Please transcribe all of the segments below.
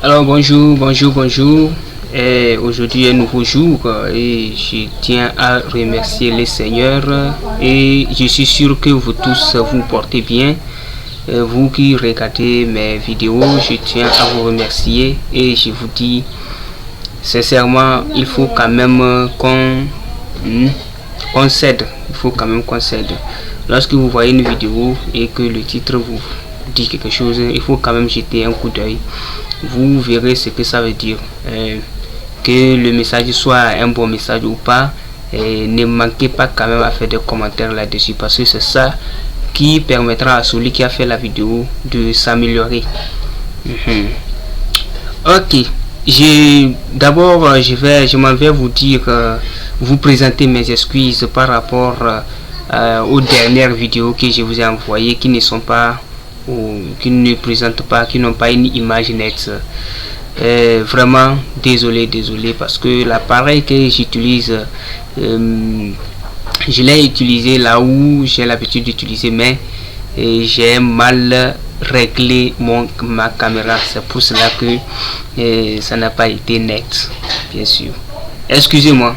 Alors bonjour. Et aujourd'hui un nouveau jour et je tiens à remercier les seigneurs et je suis sûr que vous tous vous portez bien. Vous qui regardez mes vidéos, je tiens à vous remercier et je vous dis sincèrement, il faut quand même qu'on cède. Il faut quand même qu'on cède. Lorsque vous voyez une vidéo et que le titre vous dit quelque chose, il faut quand même jeter un coup d'œil. Vous verrez ce que ça veut dire. Que le message soit un bon message ou pas, ne manquez pas quand même à faire des commentaires là-dessus, parce que c'est ça qui permettra à celui qui a fait la vidéo de s'améliorer. Ok, d'abord je m'en vais vous dire, vous présenter mes excuses par rapport aux dernières vidéos que je vous ai envoyées qui ne sont pas ou qui ne présentent pas, qui n'ont pas une image nette. Vraiment désolé parce que l'appareil que j'utilise, je l'ai utilisé là où j'ai l'habitude d'utiliser, mais j'ai mal réglé ma caméra. C'est pour cela que ça n'a pas été net, bien sûr. Excusez-moi.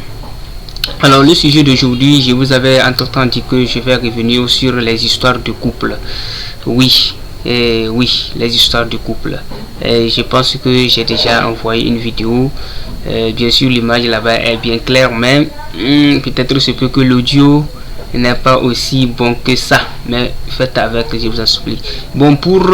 Alors le sujet d'aujourd'hui, je vous avais entre-temps dit que je vais revenir sur les histoires de couple. Oui, les histoires de couple. Je pense que j'ai déjà envoyé une vidéo. Bien sûr, l'image là-bas est bien claire, mais peut-être c'est peu que l'audio n'est pas aussi bon que ça. Mais faites avec, je vous en supplie. Bon, pour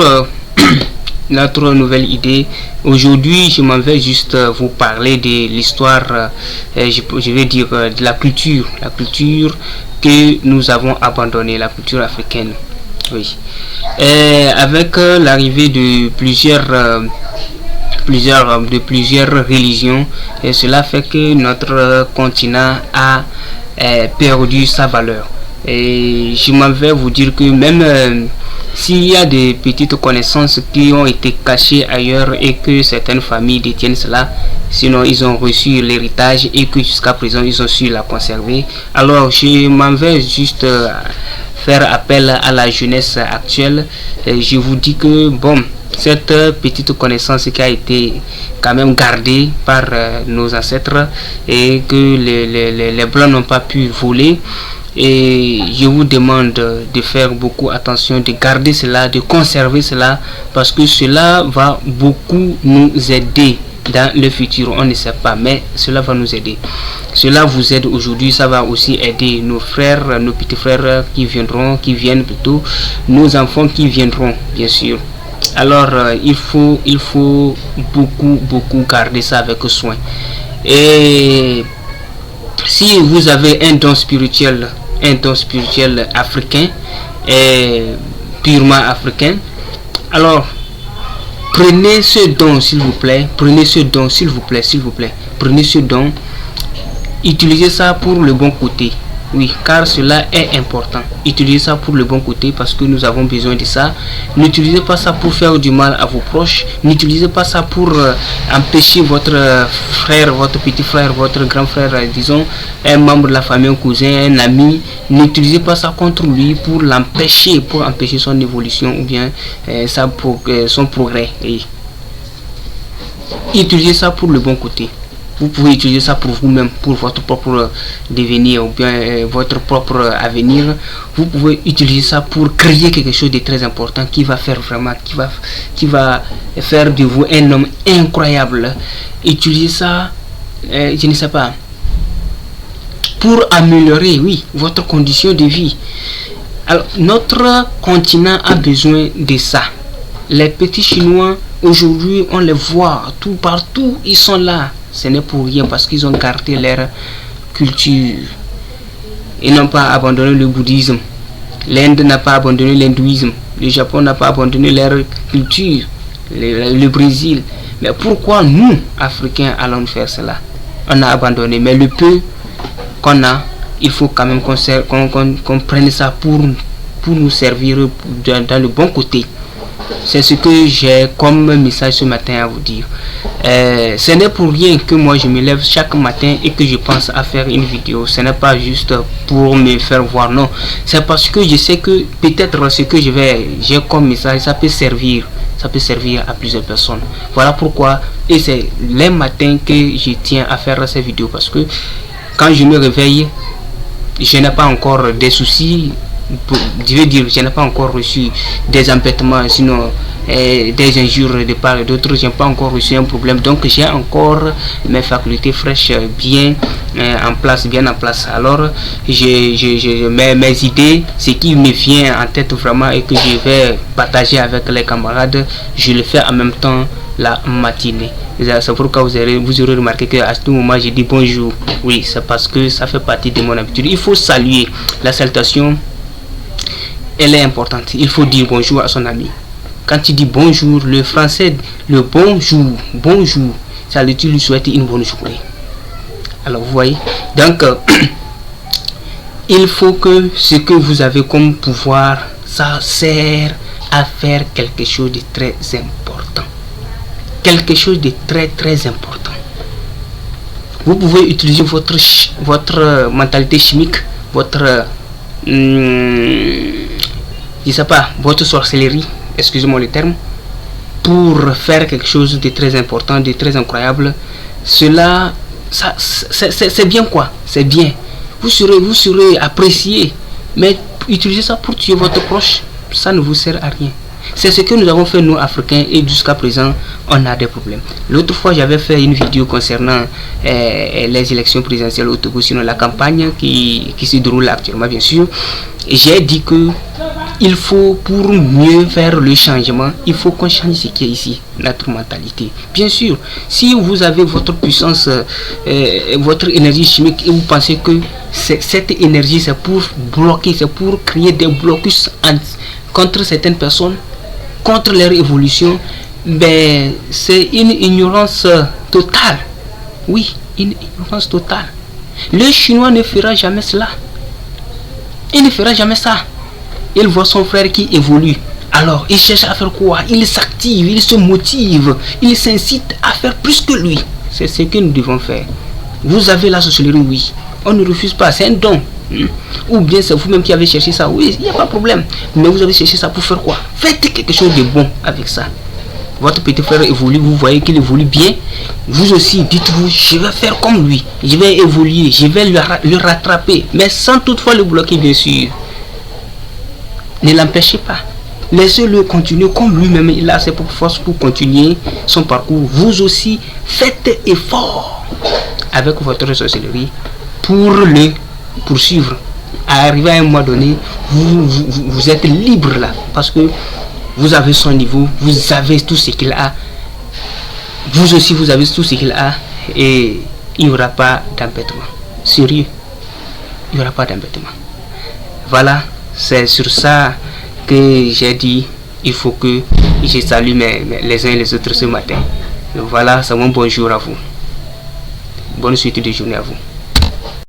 notre nouvelle idée, aujourd'hui, je m'en vais juste vous parler de l'histoire, je vais dire de la culture que nous avons abandonnée, la culture africaine. Oui. Avec l'arrivée de plusieurs religions, et cela fait que notre continent a perdu sa valeur. Et je m'en vais vous dire que même s'il y a des petites connaissances qui ont été cachées ailleurs et que certaines familles détiennent cela, sinon ils ont reçu l'héritage et que jusqu'à présent ils ont su la conserver, alors je m'en vais juste faire appel à la jeunesse actuelle. Je vous dis que bon, cette petite connaissance qui a été quand même gardée par nos ancêtres et que les blancs n'ont pas pu voler, et je vous demande de faire beaucoup attention, de garder cela, de conserver cela, parce que cela va beaucoup nous aider dans le futur. On ne sait pas, mais cela va nous aider. Cela vous aide aujourd'hui, ça va aussi aider nos frères, nos petits frères qui viennent plutôt, nos enfants qui viendront, bien sûr. Alors il faut beaucoup garder ça avec soin. Et si vous avez un don spirituel africain, purement africain, alors prenez ce don s'il vous plaît, prenez ce don, utilisez ça pour le bon côté. Oui, car cela est important. Utilisez ça pour le bon côté parce que nous avons besoin de ça. N'utilisez pas ça pour faire du mal à vos proches. N'utilisez pas ça pour empêcher votre frère, votre petit frère, votre grand frère, disons, un membre de la famille, un cousin, un ami. N'utilisez pas ça contre lui pour l'empêcher, pour empêcher son évolution ou bien son progrès. Et utilisez ça pour le bon côté. Vous pouvez utiliser ça pour vous-même, pour votre propre devenir ou bien votre propre avenir. Vous pouvez utiliser ça pour créer quelque chose de très important qui va faire vraiment, qui va faire de vous un homme incroyable. Utilisez ça, je ne sais pas, pour améliorer, oui, votre condition de vie. Alors, notre continent a besoin de ça. Les petits Chinois, aujourd'hui, on les voit tout partout, ils sont là. Ce n'est pour rien, parce qu'ils ont gardé leur culture. Ils n'ont pas abandonné le bouddhisme. L'Inde n'a pas abandonné l'hindouisme. Le Japon n'a pas abandonné leur culture. Le Brésil. Mais pourquoi nous, Africains, allons faire cela? On a abandonné. Mais le peu qu'on a, il faut quand même qu'on prenne ça pour nous servir dans le bon côté. C'est ce que j'ai comme message ce matin à vous dire. Ce n'est pour rien que moi je me lève chaque matin et que je pense à faire une vidéo. Ce n'est pas juste pour me faire voir, non. C'est parce que je sais que peut-être ce que j'ai comme message, ça peut servir ça peut servir à plusieurs personnes. Voilà pourquoi, et c'est les matins que je tiens à faire ces vidéos, parce que quand je me réveille, je n'ai pas encore des soucis, je veux dire, je n'ai pas encore reçu des embêtements, sinon des injures de part et d'autre, je n'ai pas encore reçu un problème, donc j'ai encore mes facultés fraîches bien en place, alors mes idées, ce qui me vient en tête vraiment et que je vais partager avec les camarades, je le fais en même temps la matinée. C'est pourquoi vous aurez remarqué que à ce moment j'ai dit bonjour. Oui, c'est parce que ça fait partie de mon habitude. Il faut saluer. La salutation, elle est importante. Il faut dire bonjour à son ami. Quand tu dis bonjour, le français, le bonjour, ça veut dire lui souhaiter une bonne journée. Alors vous voyez, donc il faut que ce que vous avez comme pouvoir, ça sert à faire quelque chose de très important. Quelque chose de très important. Vous pouvez utiliser votre mentalité chimique, votre je sais pas, votre sorcellerie, excusez-moi le terme, pour faire quelque chose de très important, de très incroyable. Cela, c'est bien quoi, c'est bien. Vous serez apprécié, mais utilisez ça pour tuer votre proche, ça ne vous sert à rien. C'est ce que nous avons fait nous Africains, et jusqu'à présent on a des problèmes. L'autre fois j'avais fait une vidéo concernant les élections présidentielles au Togo, sinon la campagne qui se déroule actuellement bien sûr. J'ai dit que il faut, pour mieux faire le changement, il faut qu'on change ce qui est ici, notre mentalité. Bien sûr, si vous avez votre puissance, votre énergie chimique, et vous pensez que cette énergie c'est pour bloquer, c'est pour créer des blocus contre certaines personnes, contre leur évolution, ben c'est une ignorance totale. Oui, une ignorance totale. Le Chinois ne fera jamais cela. Il ne fera jamais ça. Il voit son frère qui évolue. Alors, il cherche à faire quoi? Il s'active, il se motive, il s'incite à faire plus que lui. C'est ce que nous devons faire. Vous avez la sorcellerie, oui. On ne refuse pas, c'est un don. Ou bien c'est vous-même qui avez cherché ça, oui, il n'y a pas de problème. Mais vous avez cherché ça pour faire quoi? Faites quelque chose de bon avec ça. Votre petit frère évolue, vous voyez qu'il évolue bien. Vous aussi, dites-vous, je vais faire comme lui. Je vais évoluer, je vais le rattraper. Mais sans toutefois le bloquer, bien sûr. Ne l'empêchez pas. Laissez-le continuer comme lui-même. Il a ses propres forces pour continuer son parcours. Vous aussi, faites effort avec votre sorcellerie pour le poursuivre. Arriver à un moment donné, vous êtes libre là. Parce que vous avez son niveau, vous avez tout ce qu'il a. Vous aussi, vous avez tout ce qu'il a. Et il n'y aura pas d'embêtement. Sérieux. Il n'y aura pas d'embêtement. Voilà. C'est sur ça que j'ai dit il faut que je salue les uns et les autres ce matin. Voilà, c'est mon bonjour à vous. Bonne suite de journée à vous.